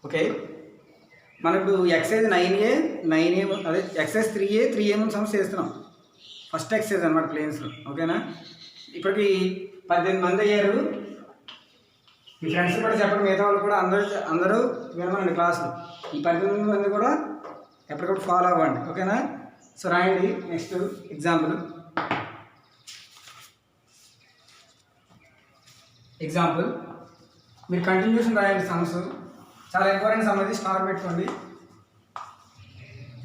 Okay, మనకు excise 9A అదే excise 3A ముందు సమస్య చేస్తున్నాం. ఫస్ట్ ఎక్సైజ్ అనమాట ప్లేన్స్లో. ఓకేనా, ఇప్పటికి 18 మంది అయ్యారు. మీ ఫ్రెండ్స్ కూడా చెప్పండి, మిగతా వాళ్ళు కూడా అందరూ వినమండి క్లాసులు. ఈ 18 మంది కూడా ఎప్పటికప్పుడు ఫాలో అవ్వండి. ఓకేనా, సో రాయండి. నెక్స్ట్ ఎగ్జాంపుల్ మీరు కంటిన్యూషన్ రాయండి. సమ్స్ చాలా ఇంపార్టెంట్ సమ్ ఇది. స్టార్ పెట్టుకోండి.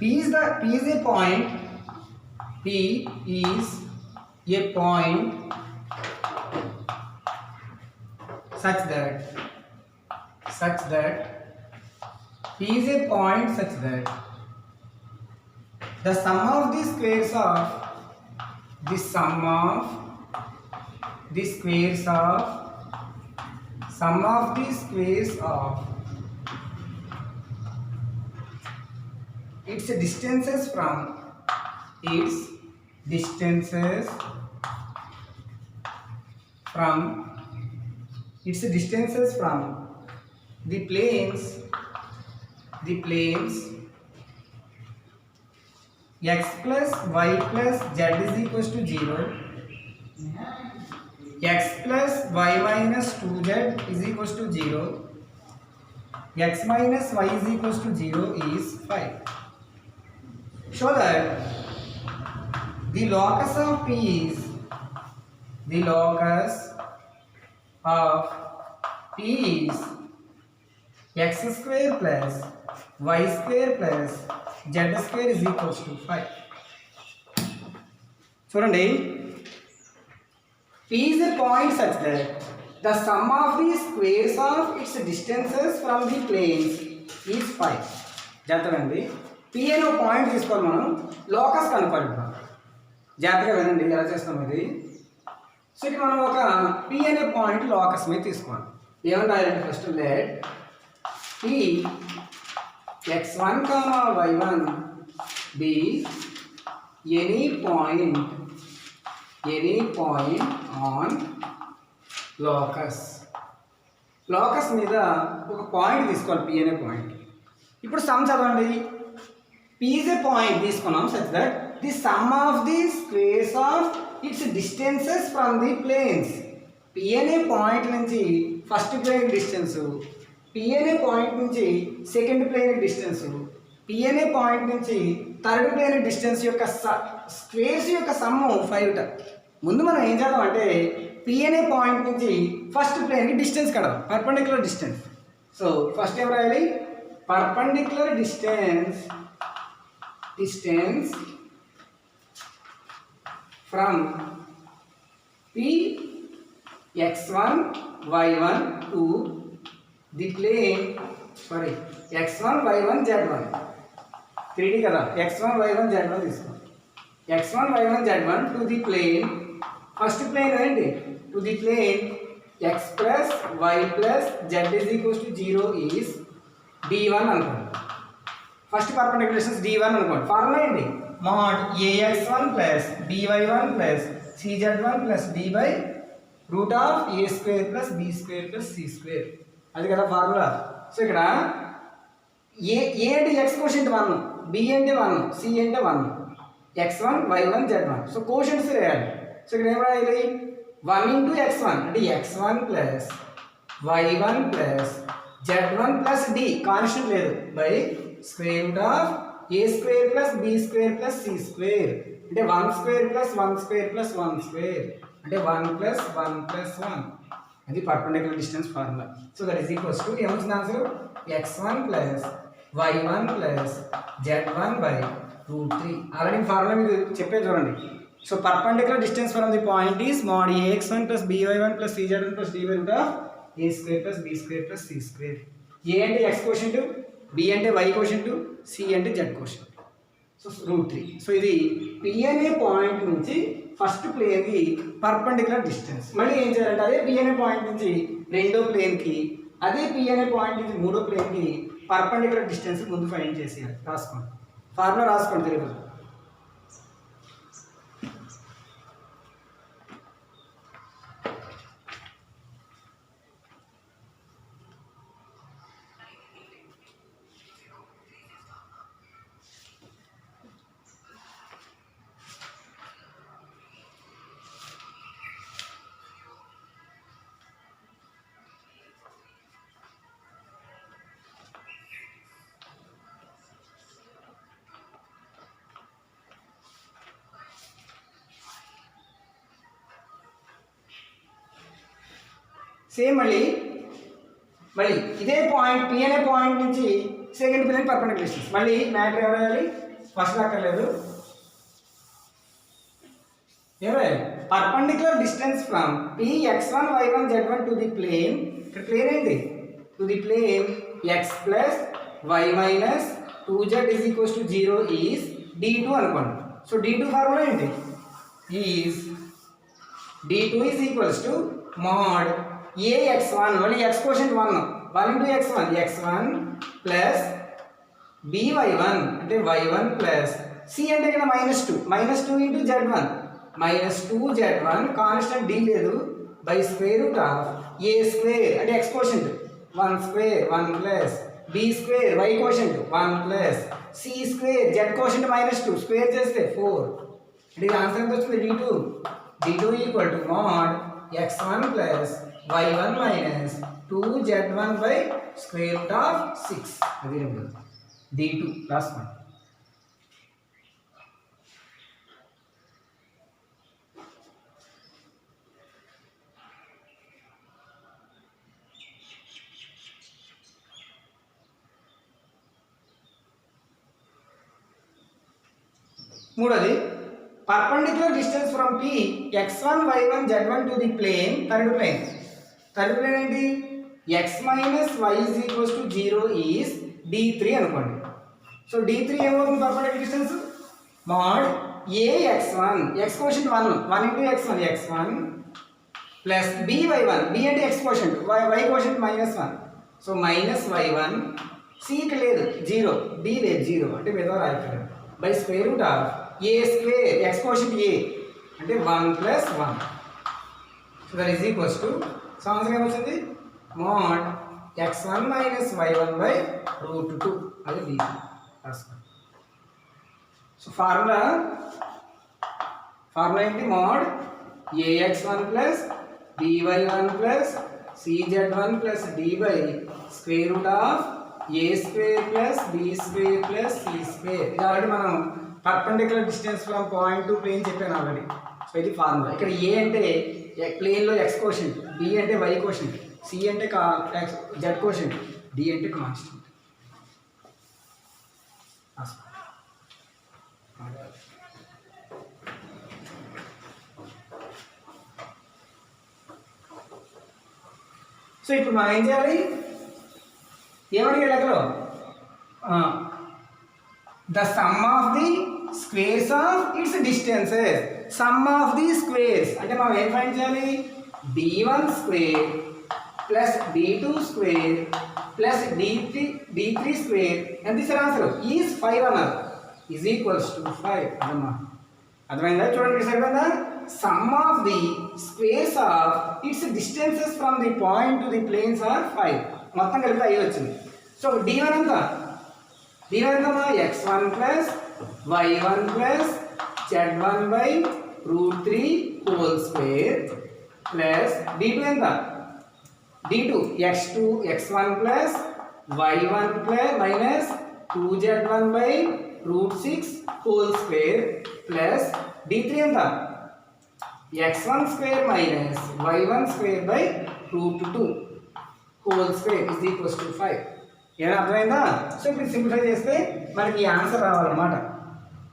P is a point. P is a point such that P is a point such that the sum of the squares of its distances from the planes x plus y plus z is equals to 0, x plus y minus 2z is equals to 0, x minus y is equals to 0 is 5. Show that the locus of P is x square plus y square plus z square is equals to 5. చూడండి, P is a point such that the sum of the squares of its distances from the planes is 5. జాగ్రత్తగా P అనే ఒక point తీసుకోవాలి, మనం locus కనుక్కోవాలి. జాగ్రత్తగా వినండి ఎలా చేస్తాం ఇది. సో ఇక్కడ మనం ఒక P అనే పాయింట్ లోకస్ మీద తీసుకోవాలి. ఏమన్నా రాయాలంటే first let P x1, y1 be any point on locus మీద ఒక పాయింట్ తీసుకోవాలి, P అనే పాయింట్. ఇప్పుడు సమ్ చదవండి. P is a point తీసుకున్నాం such that the sum of the squares of its distances from the planes. P అనే point నుంచి first plane distance, P అనే పాయింట్ నుంచి సెకండ్ ప్లేన్ డిస్టెన్స్, P అనే point నుంచి third plane distance యొక్క squares యొక్క some 5. ముందు మనం ఏం చేద్దాం అంటే P అనే పాయింట్ నుంచి ఫస్ట్ ప్లేన్కి డిస్టెన్స్ కడదాం, పర్పెండిక్యులర్ డిస్టెన్స్. సో ఫస్ట్ ఏం రాయాలి? Perpendicular distance from P x1 y1 to the plane x1 y1 z1 3D కదా, x1 y1 z1 తీసుకో. x1 y1 z1 to the plane, first plane ఏంటి? to the plane x plus y plus z is equals to 0 is d1 అనుకోండి. First perpendicular distance d1 అనుకోండి. Formula ఏంటి? mod ax1 plus by1 plus cz1 plus d by root of a square plus b square plus c square. అది కదా formula. So ఇక్కడ ఏ అంటే x quotient 1, b అంటే 1, c అంటే 1, x1 y1 z1. So కోషెంట్స్ రాయాలి. So ఇక్కడ ఏం రాయాలి? 1 into x1 అంటే x1 plus y1 plus z1 plus d constant లేదు by square root of a square plus b square plus c square అంటే 1 square plus 1 square plus 1 square అంటే 1 plus 1 plus 1. అది perpendicular distance formula. So that is equals to ఏమొచ్చింది answer? x1 plus y1 plus z1 by root 3. Already formula మీకు చెప్పే చూడండి. So perpendicular distance from the point is mod ax1 plus by1 plus cz1 plus d by root of a square plus b square plus c square. a అంటే x quotient, b అంటే y quotient, c అంటే z quotient. So root 3. So ఇది P అనే point నుంచి first ప్లేన్కి perpendicular distance. మళ్ళీ ఏం చేయాలంటే అదే P అనే పాయింట్ నుంచి రెండో ప్లేన్కి, అదే P అనే పాయింట్ నుంచి మూడో ప్లేన్కి పర్పెండిక్యులర్ డిస్టెన్స్ ముందు ఫైండ్ చేసేయాలి. రాసుకోండి, ఫార్ములా రాసుకోండి తెలుగు. సేమ్ మళ్ళీ ఇదే పాయింట్ పి అనే పాయింట్ నుంచి సెకండ్ ప్లేన్ పర్పెండిక్యులర్ డిస్టెన్స్. మళ్ళీ మ్యాటర్ ఎవరు రాయాలి? ఫస్ట్ అక్కర్లేదు, perpendicular distance from P x1 y1 z1 to the plane. ఇక్కడ ప్లేన్ ఏంటి? To the plane x plus y minus 2z is equals to 0 is d2 అనుకోండి. So d2 formula ఏంటి? Is d2 is equals to mod ax1, మళ్ళీ x quotient 1 into x1 plus by1 అంటే y1 plus c అంటే ఇక్కడ -2 into z1 -2z1 constant d లేదు by square root of a square అంటే x quotient 1 square 1 plus b square y quotient 1 plus c square z quotient -2 square చేస్తే 4. అంటే ఇది answer ఎంత వస్తుంది? d2 equal to mod x1 plus y1 minus 2z1 by square root of 6. అది d2 plus 1. మూడోది perpendicular distance from P x1 y1 z1 to the plane third plane ఏంటి? x minus y is equals to 0 is d3 అనుకోండి. So d3 ఏమవుతుంది? Perpendicular distance mod ax1 x quotient 1 into x1 plus by1 b అంటే x quotient y quotient -1 so -y1 c కి లేదు 0 b లేదు 0 అంటే మీద రాయట్లేదు by square root of a square x quotient a అంటే 1 plus 1. So that is equals to so answer ఏమొచ్చింది? mod x1 minus y1 by root 2 అది d2. So formula ఏంటి? mod ax1 plus by1 plus cz1 plus d by square root of a square plus b square plus c square. ఇది already మనం perpendicular distance from point to plane చెప్పాను already. So ఇది formula. ఇక్కడ a అంటే ప్లేన్లో x quotient, b అంటే y quotient, c అంటే z quotient, d అంటే కాన్స్టెంట్. సో ఇప్పుడు మనం ఏం చేయాలి? ఏమడిగే లెక్కలో the sum of the squares of its distances. Some of the squares అంటే మనం ఏం ఫైండ్ చేయాలి? d1 square plus d2 square plus d3 square ఎంత ఇస్తారు ఆన్సర్? ఈజ్ 5 అన్నారు. Is equals to 5. అదమ్మా అర్థమైందా? చూడండి సరిపోయిందా? Sum of the squares of its distances from the point to the planes are 5. మొత్తం కలిపి 5 వచ్చింది. సో d1 ఎంత? x1 plus y1 plus z1 by root 3 whole square plus d2 ఎంత? d2 x1 plus y1 plus minus 2z1 by root 6 whole square plus d3 ఎంత? x1 square minus y1 square by root 2 whole square is equals to 5. ఏమైనా అర్థమైందా? So ఇప్పుడు simplify చేస్తే మనకి answer రావాలన్నమాట.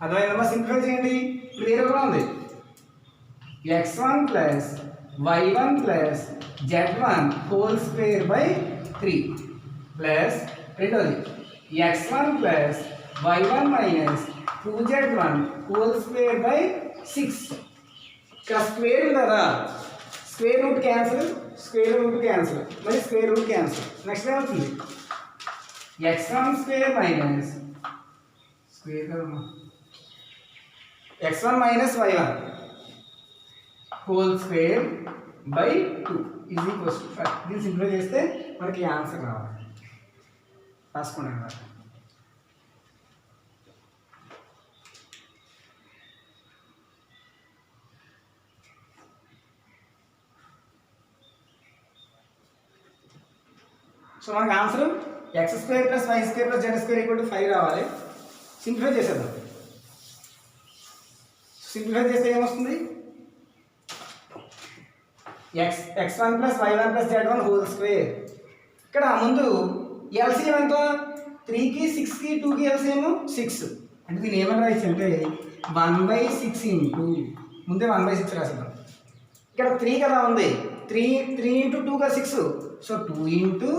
అర్థమైందమ్మా? Simplify చేయండి. ఇప్పుడు ఏ రూపంలో ఉంది? x1 plus y1 plus z1 whole square by 3 plus రెండోది x1 plus y1 minus 2z1 whole square by 6. ఇక్కడ స్క్వేర్ ఉంది కదా, స్క్వేర్ రూట్ క్యాన్సిల్ మరి స్క్వేర్ రూట్ క్యాన్సిల్. నెక్స్ట్ ఏమవుతుంది? x1 స్క్వేర్ మైనస్ స్క్వేర్ కదమ్మా x1 minus y1 whole square by 2 is equals to 5. దీన్ని simplify చేస్తే మనకి ఆన్సర్ రావాలి. రాసుకోండి అన్నమాట. సో మనకి answer x square plus y square plus z square equal to 5 రావాలి. సింప్లిఫై చేసేద్దాం. సింప్లిఫై చేస్తే ఏమొస్తుంది? x1 plus y1 plus z1 whole square. ఇక్కడ ముందు ఎల్సిఎం ఎంత 3కి 6కి 2కి ఎల్సిఎం 6 అంటే దీన్ని ఏమని రాయొచ్చు అంటే 1/6 ఇంటూ ముందే 1/6 రాసేద్దాం. ఇక్కడ 3 కదా ఉంది 3 ఇంటూ 2గా 6 so 2 into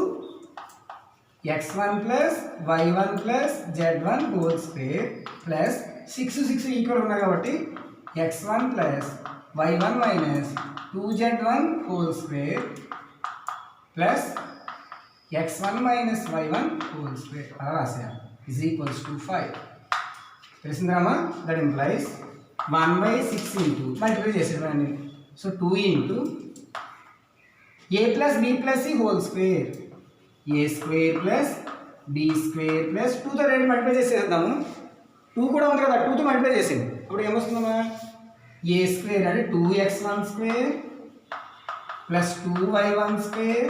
x1 plus y1 plus z1 whole square plus 6 equal ఉన్నాయి కాబట్టి x1 plus y1 minus 2z1 whole square plus x1 minus y1 whole square అలా రాసాను ఈజ్ ఈక్వల్స్ టు 5. తెలిసిందామా? దట్ ఇంప్లైస్ 1/6 ఇంటూ మల్టిప్లై చేసేదాన్ని so 2 into a plus b plus c whole square a square plus b square plus 2తో రెండు multiply చేసేద్దాము. 2 కూడా ఉంది కదా 2తో మల్టిప్లై చేసేది అప్పుడు ఏమొస్తుందమ్మా a స్క్వేర్ అంటే 2x1 square plus 2y1 square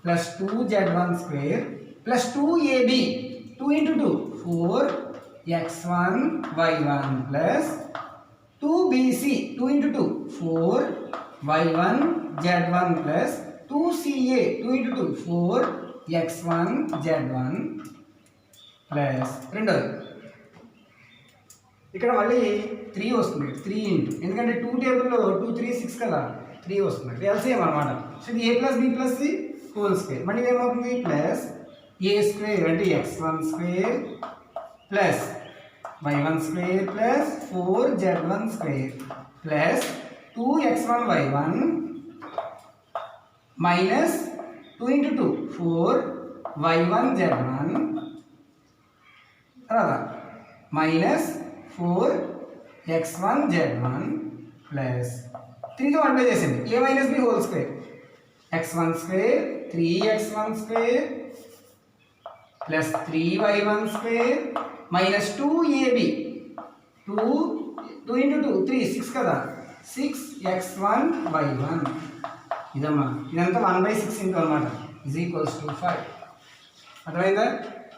plus 2z1 square plus 2ab 2 into 2 4x1 y1 plus 2bc 2 into 2 4y1 z1 plus 2ca 2 into 2 4x1 z1 plus రెండోది ఇక్కడ మళ్ళీ 3 వస్తుంది 3 ఇంటూ ఎందుకంటే 2 టేబుల్లో 2 3 6 కదా 3 వస్తుంది ఎల్సిఎం అనమాట. సో ఇది a plus b plus c whole square మళ్ళీ ఏమవుతుంది ప్లస్ a స్క్వేర్ అంటే x1 square plus y1 square plus 4z1 square plus 2x1 y1 minus 2 into 2 4y1 z1 తర్వాత మైనస్ 4x1 z1 ప్లస్ 3తో multiply చేసింది a minus b whole square x1 square 3x1 square plus 3y1 square minus 2ab 2 into 2 3 6 కదా 6x1 y1 ఇదమ్మా ఇదంతా 1/6 into అనమాట is equals to 5. అర్థమైందా?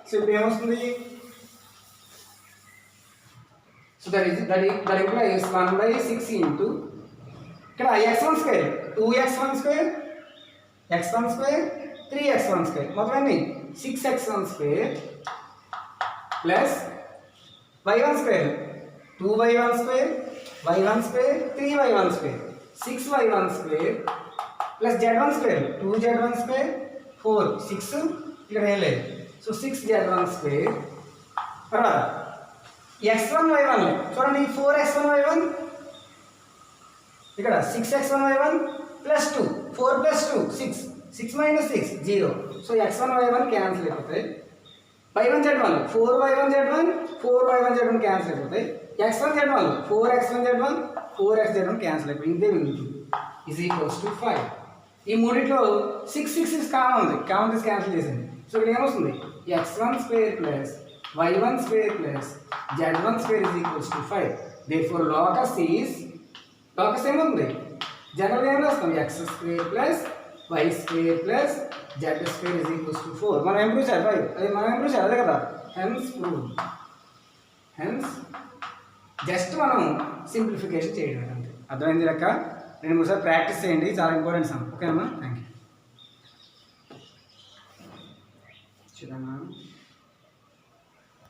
So ఇప్పుడు ఏమొస్తుంది సో దట్ ఇంప్లైస్ 1/6 ఇంటూ ఇక్కడ x1 square 2x1 square x1 square 3x1 square మొత్తం ఎన్ని 6x1 square plus y1 square 2y1 square y1 square 3y1 square 6y1 square plus z1 square 2z1 square 4 6 ఇక్కడ ఏం లేదు so 6z1 square తర్వాత x1 y1 చూడండి 4x1 y1 ఇక్కడ 6x1 y1 plus 2 4 plus 2 6 minus 6 0 so x1 y1 cancel అయిపోతాయి y1 z1 4y1 z1 4y1 z1 cancel అయిపోతాయి x1 z1 4x1 z1 4x z1 cancel అయిపోయి ఇదే మిగులుతుంది ఈజ్ ఈక్వల్స్ టు 5. ఈ మూడిట్లో 6 కామన్ ఉంది కామన్ తీసి క్యాన్సిల్ చేసింది సో ఇక్కడ ఏమొస్తుంది x1 square plus y1 square plus z1 square is equals to 5. Therefore locus ఏముంది జనరల్గా ఏం రాస్తాం x square plus y square plus z square is equals to 4. మనం ఏం ప్రూవ్ చేయాలి 5 అది మనం ఏం ప్రూవ్ చేయాలి అదే కదా హెన్స్ ప్రూవ్ హెన్స్ జస్ట్ మనం సింప్లిఫికేషన్ చేయడం అంతే. అర్థమైంది లెక్క 2-3 సార్లు ప్రాక్టీస్ చేయండి చాలా ఇంపార్టెంట్ సమ్ ఓకేనా. Thank you.